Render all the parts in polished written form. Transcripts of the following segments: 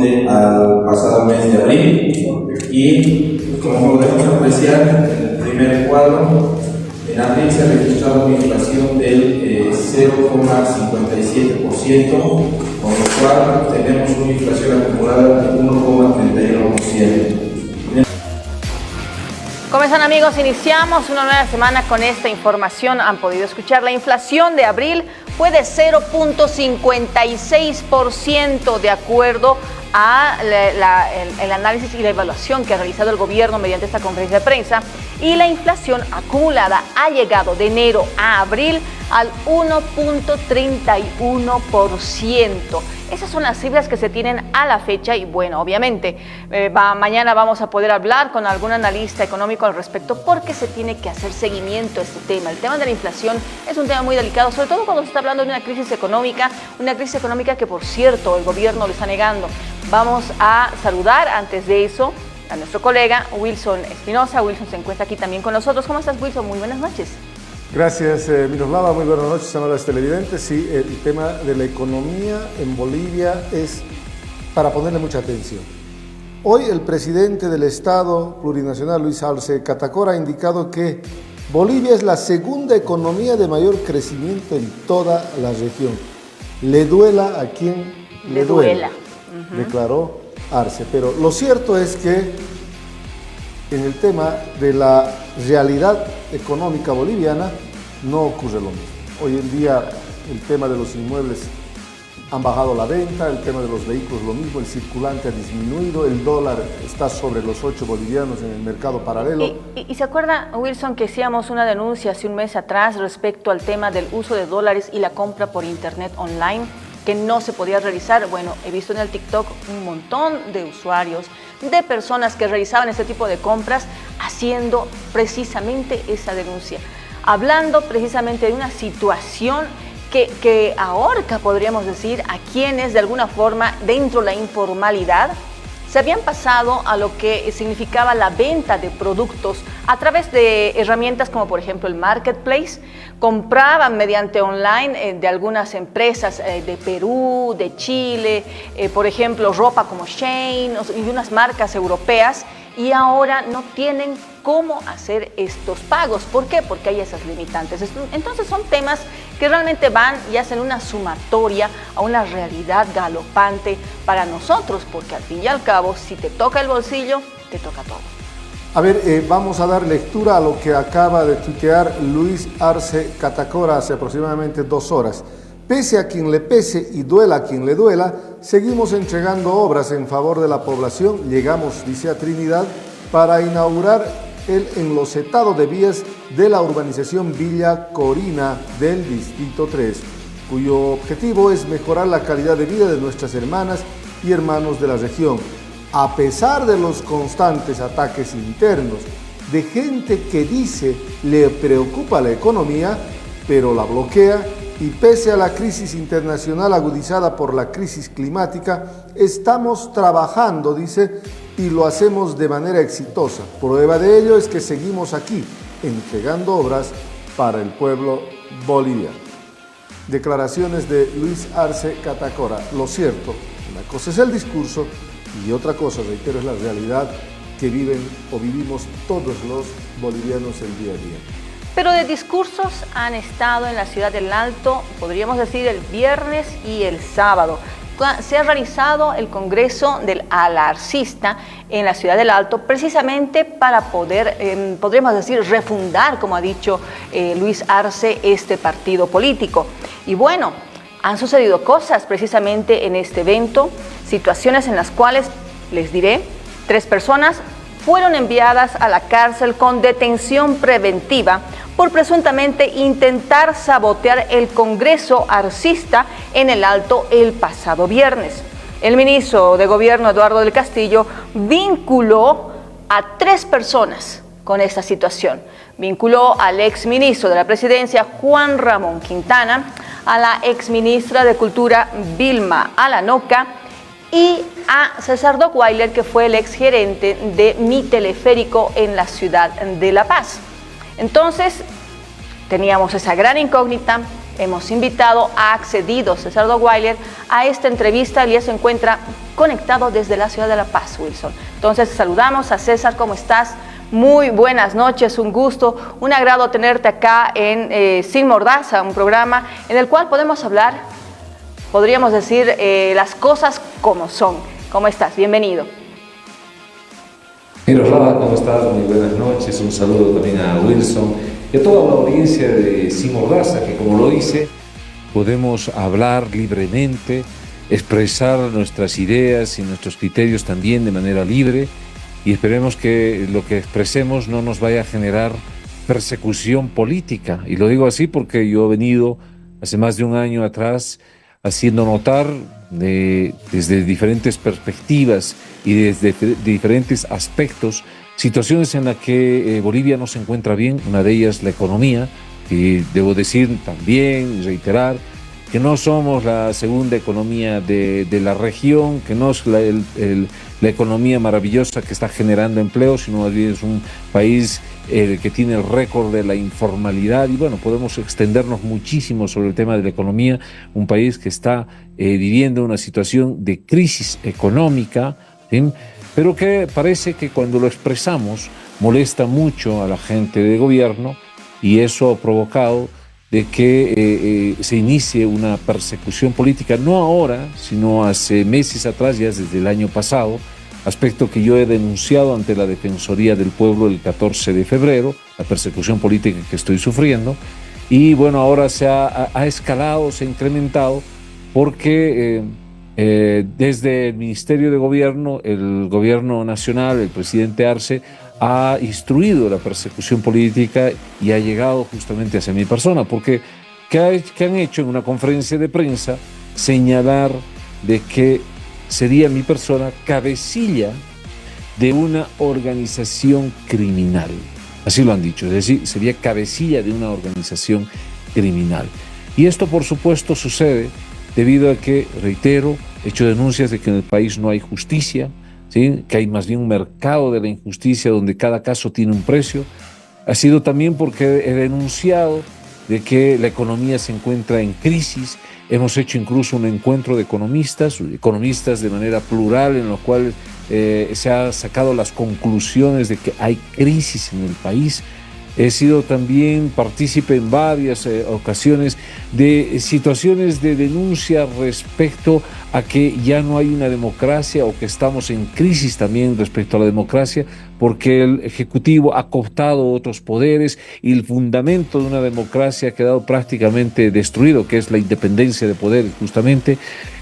corresponde al pasado mes de abril y como podemos apreciar en el primer cuadro, en abril se ha registrado una inflación del 0,57%, con lo cual tenemos una inflación acumulada de 1,31%. ¿Cómo están, amigos? Iniciamos una nueva semana con esta información. Han podido escuchar, la inflación de abril fue de 0,56% de acuerdo a el análisis y la evaluación que ha realizado el gobierno mediante esta conferencia de prensa, y la inflación acumulada ha llegado de enero a abril al 1,31%. Esas son las cifras que se tienen a la fecha y bueno, obviamente mañana vamos a poder hablar con algún analista económico al respecto, porque se tiene que hacer seguimiento a este tema. El tema de la inflación es un tema muy delicado, sobre todo cuando se está hablando de una crisis económica que, por cierto, el gobierno lo está negando. Vamos a saludar antes de eso a nuestro colega Wilson Espinosa. Wilson se encuentra aquí también con nosotros. ¿Cómo estás, Wilson? Muy buenas noches. Gracias, Miroslava. Muy buenas noches, amables televidentes. Sí, el tema de la economía en Bolivia es para ponerle mucha atención. Hoy el presidente del Estado Plurinacional, Luis Arce Catacora, ha indicado que Bolivia es la segunda economía de mayor crecimiento en toda la región. Le duela a quien le duela, declaró Arce. Pero lo cierto es que en el tema de la realidad económica boliviana no ocurre lo mismo. Hoy en día el tema de los inmuebles han bajado la venta, el tema de los vehículos lo mismo, el circulante ha disminuido, el dólar está sobre los 8 bolivianos en el mercado paralelo. ¿Y se acuerda, Wilson, que hacíamos una denuncia hace un mes atrás respecto al tema del uso de dólares y la compra por internet online, que no se podía realizar? Bueno, he visto en el TikTok un montón de usuarios, de personas que realizaban este tipo de compras, haciendo precisamente esa denuncia, hablando precisamente de una situación que ahorca, podríamos decir, a quienes de alguna forma dentro de la informalidad se habían pasado a lo que significaba la venta de productos a través de herramientas como por ejemplo el Marketplace. Compraban mediante online de algunas empresas de Perú, de Chile, por ejemplo ropa como Shein y unas marcas europeas, y ahora no tienen cómo hacer estos pagos. ¿Por qué? Porque hay esas limitantes. Entonces son temas que realmente van y hacen una sumatoria a una realidad galopante para nosotros, porque al fin y al cabo, si te toca el bolsillo, te toca todo. A ver, vamos a dar lectura a lo que acaba de tuitear Luis Arce Catacora hace aproximadamente 2 horas. Pese a quien le pese y duela a quien le duela, seguimos entregando obras en favor de la población. Llegamos, dice, a Trinidad para inaugurar el enlocetado de vías de la urbanización Villa Corina del Distrito 3, cuyo objetivo es mejorar la calidad de vida de nuestras hermanas y hermanos de la región. A pesar de los constantes ataques internos de gente que dice le preocupa la economía, pero la bloquea, y pese a la crisis internacional agudizada por la crisis climática, estamos trabajando, dice, y lo hacemos de manera exitosa. Prueba de ello es que seguimos aquí, entregando obras para el pueblo boliviano. Declaraciones de Luis Arce Catacora. Lo cierto, una cosa es el discurso y otra cosa, reitero, es la realidad que viven o vivimos todos los bolivianos el día a día. Pero de discursos han estado en la ciudad del Alto, podríamos decir, el viernes y el sábado. Se ha realizado el Congreso del Alarcista en la ciudad del Alto, precisamente para poder, podríamos decir, refundar, como ha dicho Luis Arce, este partido político. Y bueno, han sucedido cosas precisamente en este evento, situaciones en las cuales, les diré, 3 personas fueron enviadas a la cárcel con detención preventiva por presuntamente intentar sabotear el Congreso arcista en el Alto el pasado viernes. El ministro de Gobierno, Eduardo del Castillo, vinculó a 3 personas con esta situación. Vinculó al exministro de la Presidencia, Juan Ramón Quintana, a la exministra de Cultura, Vilma Alanoca, y a César Dockweiler, que fue el exgerente de Mi Teleférico en la ciudad de La Paz. Entonces, teníamos esa gran incógnita, hemos invitado, ha accedido César Doguailer a esta entrevista y ya se encuentra conectado desde la ciudad de La Paz, Wilson. Entonces saludamos a César, ¿cómo estás? Muy buenas noches, un gusto, un agrado tenerte acá en Sin Mordaza, un programa en el cual podemos hablar, podríamos decir, las cosas como son. ¿Cómo estás? Bienvenido. Miroslava, ¿cómo estás? Muy buenas noches, un saludo también a Wilson y a toda la audiencia de Sin Mordaza, que como lo dice, podemos hablar libremente, expresar nuestras ideas y nuestros criterios también de manera libre, y esperemos que lo que expresemos no nos vaya a generar persecución política. Y lo digo así porque yo he venido hace más de un año atrás haciendo notar desde diferentes perspectivas y desde diferentes aspectos situaciones en las que Bolivia no se encuentra bien. Una de ellas la economía, y debo decir también, reiterar, que no somos la segunda economía de la región, que no es la economía maravillosa que está generando empleo, sino más bien es un país que tiene el récord de la informalidad. Y bueno, podemos extendernos muchísimo sobre el tema de la economía, un país que está viviendo una situación de crisis económica, ¿sí? Pero que parece que cuando lo expresamos molesta mucho a la gente de gobierno, y eso ha provocado de que se inicie una persecución política, no ahora, sino hace meses atrás, ya desde el año pasado, aspecto que yo he denunciado ante la Defensoría del Pueblo el 14 de febrero, la persecución política que estoy sufriendo. Y bueno, ahora se ha escalado, se ha incrementado, porque desde el Ministerio de Gobierno, el Gobierno Nacional, el presidente Arce, ha instruido la persecución política y ha llegado justamente hacia mi persona, porque ¿qué han hecho en una conferencia de prensa? Señalar de que sería mi persona cabecilla de una organización criminal. Así lo han dicho, es decir, sería cabecilla de una organización criminal. Y esto, por supuesto, sucede debido a que, reitero, he hecho denuncias de que en el país no hay justicia, ¿sí? Que hay más bien un mercado de la injusticia donde cada caso tiene un precio. Ha sido también porque he denunciado de que la economía se encuentra en crisis. Hemos hecho incluso un encuentro de economistas de manera plural, en lo cual se han sacado las conclusiones de que hay crisis en el país. He sido también partícipe en varias ocasiones de situaciones de denuncia respecto a que ya no hay una democracia, o que estamos en crisis también respecto a la democracia, porque el Ejecutivo ha cooptado otros poderes y el fundamento de una democracia ha quedado prácticamente destruido, que es la independencia de poderes justamente.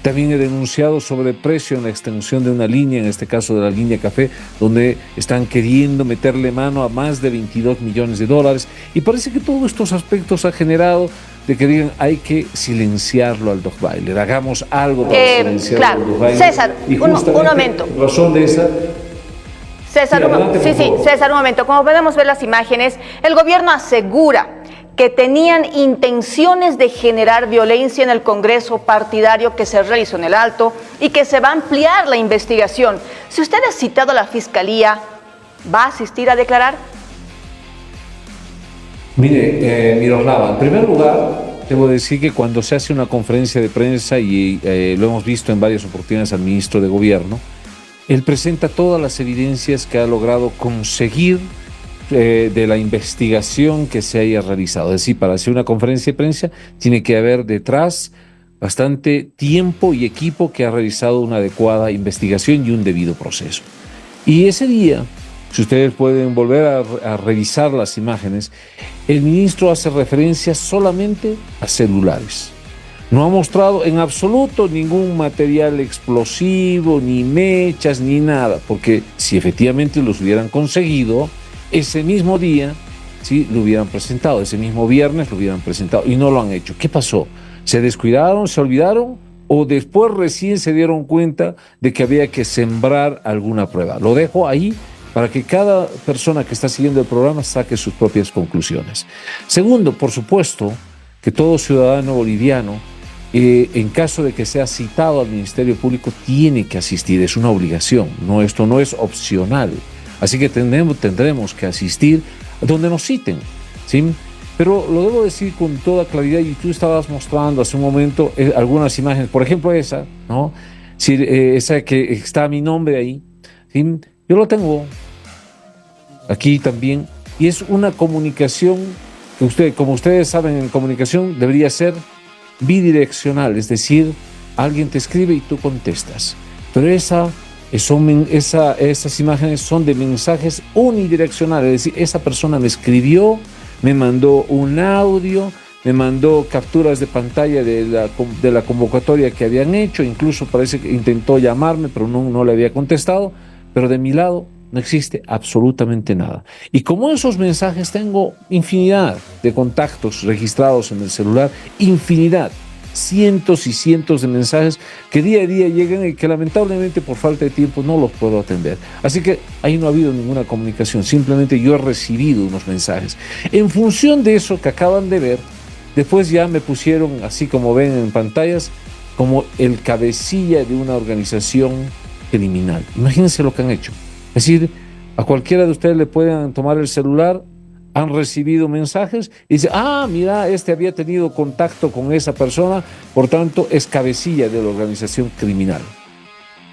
También he denunciado sobre el precio en la extensión de una línea, en este caso de la línea café, donde están queriendo meterle mano a más de 22 millones de dólares. Y parece que todos estos aspectos han generado de que digan, hay que silenciarlo al Doguailer, hagamos algo para silenciarlo claro. al Doguailer. César, un momento. En razón de esa... César, César, un momento. Como podemos ver las imágenes, el gobierno asegura que tenían intenciones de generar violencia en el Congreso partidario que se realizó en el Alto y que se va a ampliar la investigación. Si usted ha citado a la Fiscalía, ¿va a asistir a declarar? Mire, Miroslava, en primer lugar, debo decir que cuando se hace una conferencia de prensa, y lo hemos visto en varias oportunidades al ministro de Gobierno, él presenta todas las evidencias que ha logrado conseguir de la investigación que se haya realizado. Es decir, para hacer una conferencia de prensa tiene que haber detrás bastante tiempo y equipo que ha realizado una adecuada investigación y un debido proceso. Y ese día, si ustedes pueden volver a revisar las imágenes, el ministro hace referencia solamente a celulares. No ha mostrado en absoluto ningún material explosivo, ni mechas, ni nada, porque si efectivamente los hubieran conseguido, ese mismo día, sí, lo hubieran presentado, ese mismo viernes lo hubieran presentado, y no lo han hecho. ¿Qué pasó? ¿Se descuidaron, se olvidaron, o después recién se dieron cuenta de que había que sembrar alguna prueba? Lo dejo ahí para que cada persona que está siguiendo el programa saque sus propias conclusiones. Segundo, por supuesto, que todo ciudadano boliviano, en caso de que sea citado al Ministerio Público, tiene que asistir, es una obligación, no, esto no es opcional. Así que tendremos que asistir donde nos citen, ¿sí? Pero lo debo decir con toda claridad, y tú estabas mostrando hace un momento algunas imágenes, por ejemplo esa, ¿no? Sí, esa que está mi nombre ahí, ¿sí? Yo lo tengo aquí también, y es una comunicación que como ustedes saben, en comunicación debería ser bidireccional, es decir, alguien te escribe y tú contestas. Pero esas imágenes son de mensajes unidireccionales, es decir, esa persona me escribió, me mandó un audio, me mandó capturas de pantalla de la convocatoria que habían hecho, incluso parece que intentó llamarme, pero no le había contestado, pero de mi lado no existe absolutamente nada. Y como esos mensajes tengo infinidad de contactos registrados en el celular, infinidad, cientos y cientos de mensajes que día a día llegan y que lamentablemente por falta de tiempo no los puedo atender. Así que ahí no ha habido ninguna comunicación, simplemente yo he recibido unos mensajes. En función de eso que acaban de ver, después ya me pusieron, así como ven en pantallas, como el cabecilla de una organización criminal. Imagínense lo que han hecho. Es decir, a cualquiera de ustedes le pueden tomar el celular, han recibido mensajes y dice, mira, había tenido contacto con esa persona, por tanto es cabecilla de la organización criminal.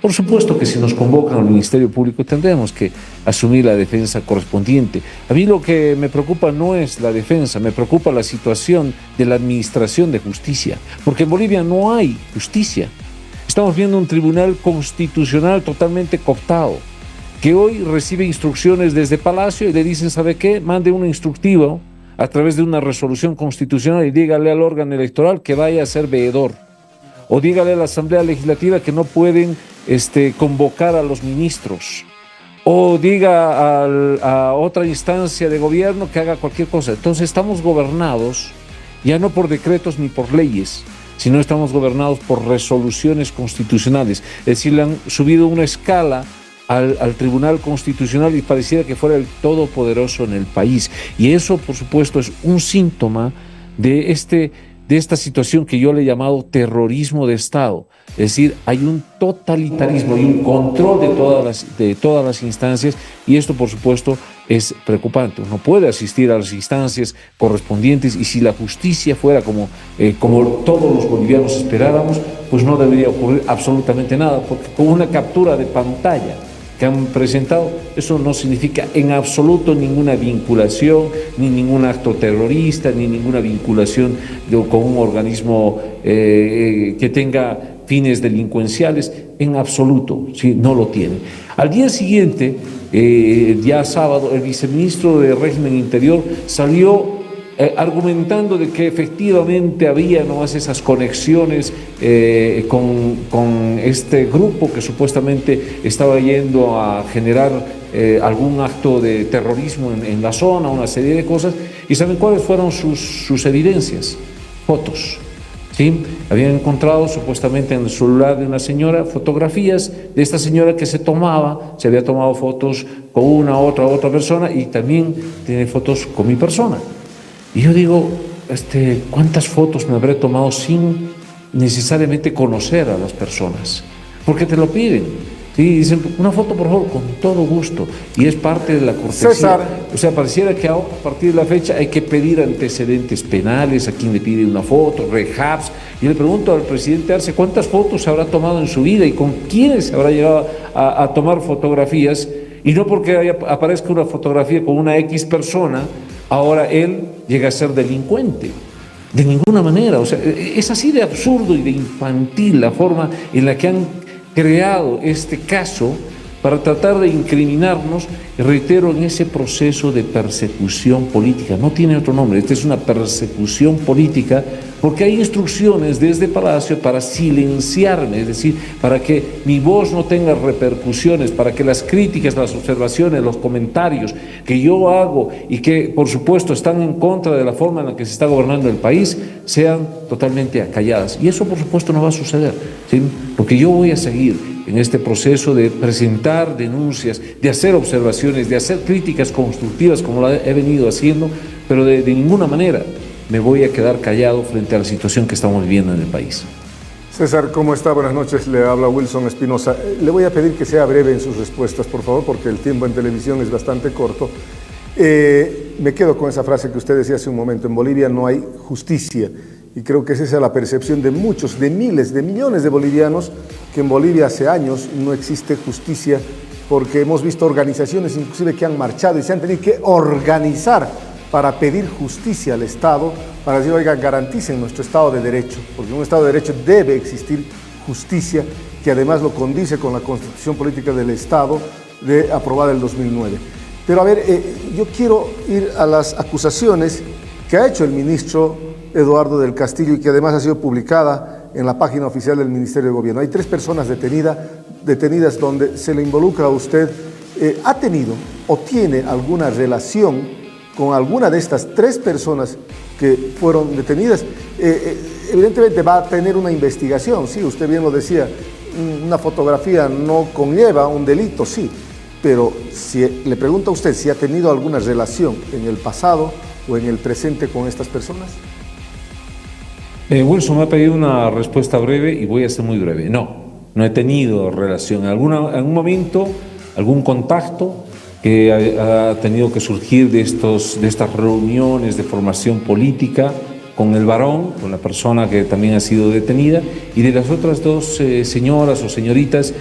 Por supuesto que si nos convocan al Ministerio Público tendremos que asumir la defensa correspondiente. A mí lo que me preocupa no es la defensa, me preocupa la situación de la administración de justicia, porque en Bolivia no hay justicia. Estamos viendo un tribunal constitucional totalmente cooptado, que hoy recibe instrucciones desde Palacio y le dicen, ¿sabe qué? Mande un instructivo a través de una resolución constitucional y dígale al órgano electoral que vaya a ser veedor. O dígale a la Asamblea Legislativa que no pueden convocar a los ministros. O diga a otra instancia de gobierno que haga cualquier cosa. Entonces estamos gobernados ya no por decretos ni por leyes, sino estamos gobernados por resoluciones constitucionales. Es decir, le han subido una escala al Tribunal Constitucional y pareciera que fuera el todopoderoso en el país. Y eso, por supuesto, es un síntoma de esta situación que yo le he llamado terrorismo de Estado. Es decir, hay un totalitarismo y un control de todas las instancias, y esto, por supuesto, es preocupante. Uno puede asistir a las instancias correspondientes y si la justicia fuera como todos los bolivianos esperáramos, pues no debería ocurrir absolutamente nada, porque con una captura de pantalla que han presentado, eso no significa en absoluto ninguna vinculación, ni ningún acto terrorista, ni ninguna vinculación con un organismo que tenga fines delincuenciales, en absoluto, ¿sí? No lo tiene. Al día siguiente, ya sábado, el viceministro de Régimen Interior salió argumentando de que efectivamente había nomás esas conexiones con este grupo que supuestamente estaba yendo a generar algún acto de terrorismo en la zona, una serie de cosas. ¿Y saben cuáles fueron sus evidencias? Fotos. ¿Sí? Habían encontrado supuestamente en el celular de una señora fotografías de esta señora que se había tomado fotos con una otra persona, y también tiene fotos con mi persona. Y yo digo, ¿cuántas fotos me habré tomado sin necesariamente conocer a las personas? Porque te lo piden. Sí, dicen, una foto por favor, con todo gusto, y es parte de la cortesía. César. O sea, pareciera que a partir de la fecha hay que pedir antecedentes penales a quien le pide una foto, rehabs. Y le pregunto al presidente Arce cuántas fotos se habrá tomado en su vida y con quiénes se habrá llegado a tomar fotografías, y no porque aparezca una fotografía con una X persona, ahora él llega a ser delincuente. De ninguna manera. O sea, es así de absurdo y de infantil la forma en la que han creado este caso para tratar de incriminarnos, reitero, en ese proceso de persecución política. No tiene otro nombre, esta es una persecución política, porque hay instrucciones desde Palacio para silenciarme, es decir, para que mi voz no tenga repercusiones, para que las críticas, las observaciones, los comentarios que yo hago y que por supuesto están en contra de la forma en la que se está gobernando el país, sean totalmente acalladas. Y eso por supuesto no va a suceder, ¿sí? Porque yo voy a seguir en este proceso de presentar denuncias, de hacer observaciones, de hacer críticas constructivas como la he venido haciendo, pero de ninguna manera me voy a quedar callado frente a la situación que estamos viviendo en el país. César, ¿cómo está? Buenas noches, le habla Wilson Espinosa. Le voy a pedir que sea breve en sus respuestas, por favor, porque el tiempo en televisión es bastante corto. Me quedo con esa frase que usted decía hace un momento: en Bolivia no hay justicia. Y creo que esa es la percepción de muchos, de miles, de millones de bolivianos, que en Bolivia hace años no existe justicia, porque hemos visto organizaciones inclusive que han marchado y se han tenido que organizar para pedir justicia al Estado, para decir, oiga, garanticen nuestro Estado de Derecho, porque en un Estado de Derecho debe existir justicia, que además lo condice con la Constitución Política del Estado aprobada en el 2009. Pero a ver, yo quiero ir a las acusaciones que ha hecho el ministro Eduardo del Castillo y que además ha sido publicada en la página oficial del Ministerio de Gobierno. Hay 3 personas detenidas donde se le involucra a usted. ¿Ha tenido o tiene alguna relación con alguna de estas 3 personas que fueron detenidas? Evidentemente va a tener una investigación, sí, usted bien lo decía, una fotografía no conlleva un delito, sí, pero si le pregunto a usted si ha tenido alguna relación en el pasado o en el presente con estas personas. Wilson me ha pedido una respuesta breve y voy a ser muy breve. No he tenido relación. En algún momento, algún contacto que ha tenido que surgir de estas reuniones de formación política con el varón, con la persona que también ha sido detenida, y de las otras 2 señoras o señoritas,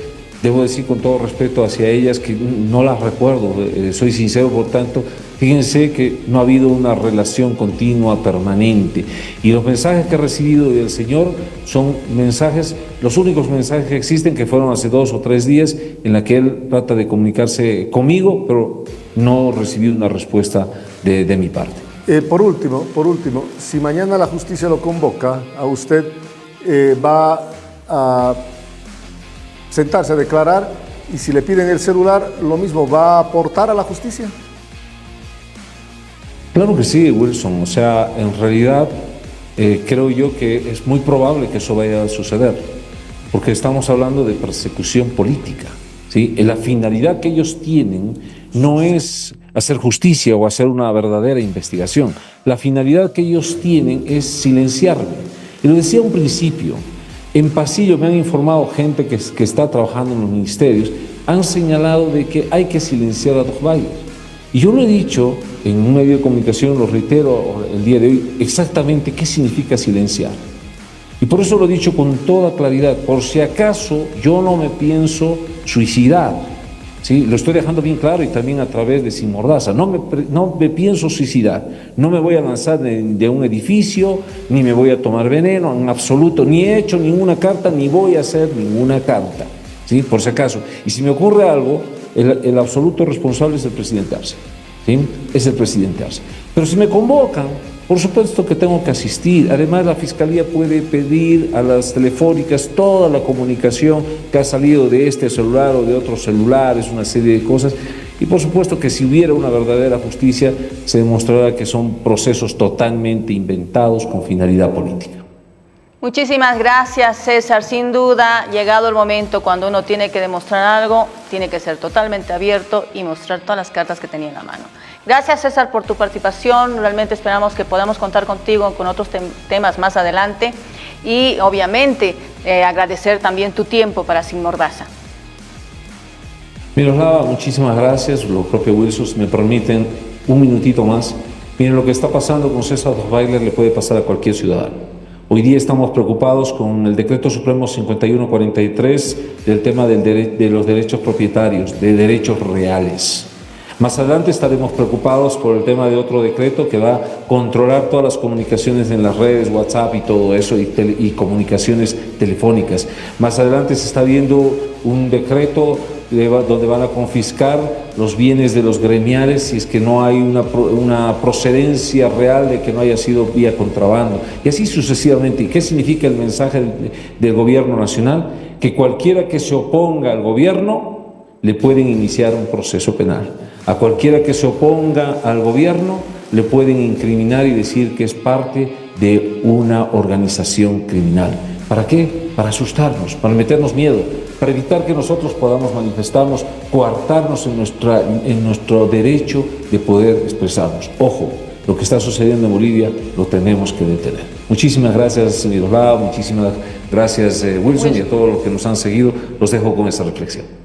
debo decir con todo respeto hacia ellas que no las recuerdo, soy sincero, por tanto, fíjense que no ha habido una relación continua, permanente, y los mensajes que he recibido del señor son mensajes, los únicos mensajes que existen, que fueron hace 2 o 3 días, en la que él trata de comunicarse conmigo, pero no recibí una respuesta de mi parte. Por último, si mañana la justicia lo convoca a usted, va a sentarse a declarar, y si le piden el celular, lo mismo, ¿va a aportar a la justicia? Claro que sí, Wilson. O sea, en realidad creo yo que es muy probable que eso vaya a suceder, porque estamos hablando de persecución política, ¿sí? La finalidad que ellos tienen no es hacer justicia o hacer una verdadera investigación. La finalidad que ellos tienen es silenciarme. Y lo decía a un principio, en pasillo me han informado gente que está trabajando en los ministerios, han señalado de que hay que silenciar a Dojbailer. Y yo lo he dicho en un medio de comunicación, lo reitero el día de hoy, exactamente qué significa silenciar. Y por eso lo he dicho con toda claridad, por si acaso yo no me pienso suicidar, ¿sí? Lo estoy dejando bien claro, y también a través de Sin Mordaza, no me pienso suicidar, no me voy a lanzar de un edificio, ni me voy a tomar veneno, en absoluto, ni he hecho ninguna carta, ni voy a hacer ninguna carta, ¿sí? Por si acaso. Y si me ocurre algo, el absoluto responsable es el presidente Arce, ¿sí? Es el presidente Arce. Pero si me convocan, por supuesto que tengo que asistir. Además, la Fiscalía puede pedir a las telefónicas toda la comunicación que ha salido de este celular o de otros celulares, una serie de cosas. Y por supuesto que si hubiera una verdadera justicia, se demostrará que son procesos totalmente inventados con finalidad política. Muchísimas gracias, César. Sin duda, llegado el momento cuando uno tiene que demostrar algo, tiene que ser totalmente abierto y mostrar todas las cartas que tenía en la mano. Gracias, César, por tu participación. Realmente esperamos que podamos contar contigo con otros temas más adelante. Y obviamente agradecer también tu tiempo para Sin Mordaza. Miroslava, muchísimas gracias. Lo propio Wilson, si me permiten un minutito más. Miren, lo que está pasando con César Dojbailer le puede pasar a cualquier ciudadano. Hoy día estamos preocupados con el Decreto Supremo 5143 del tema de los derechos propietarios, de derechos reales. Más adelante estaremos preocupados por el tema de otro decreto que va a controlar todas las comunicaciones en las redes, WhatsApp y todo eso, y comunicaciones telefónicas. Más adelante se está viendo un decreto donde van a confiscar los bienes de los gremiales si es que no hay una procedencia real de que no haya sido vía contrabando, y así sucesivamente. ¿Y qué significa el mensaje del gobierno nacional? Que cualquiera que se oponga al gobierno le pueden iniciar un proceso penal. A cualquiera que se oponga al gobierno le pueden incriminar y decir que es parte de una organización criminal. ¿Para qué? Para asustarnos, para meternos miedo, para evitar que nosotros podamos manifestarnos, coartarnos en nuestro derecho de poder expresarnos. Ojo, lo que está sucediendo en Bolivia lo tenemos que detener. Muchísimas gracias, Miroslava, muchísimas gracias, Wilson, y a todos los que nos han seguido. Los dejo con esta reflexión.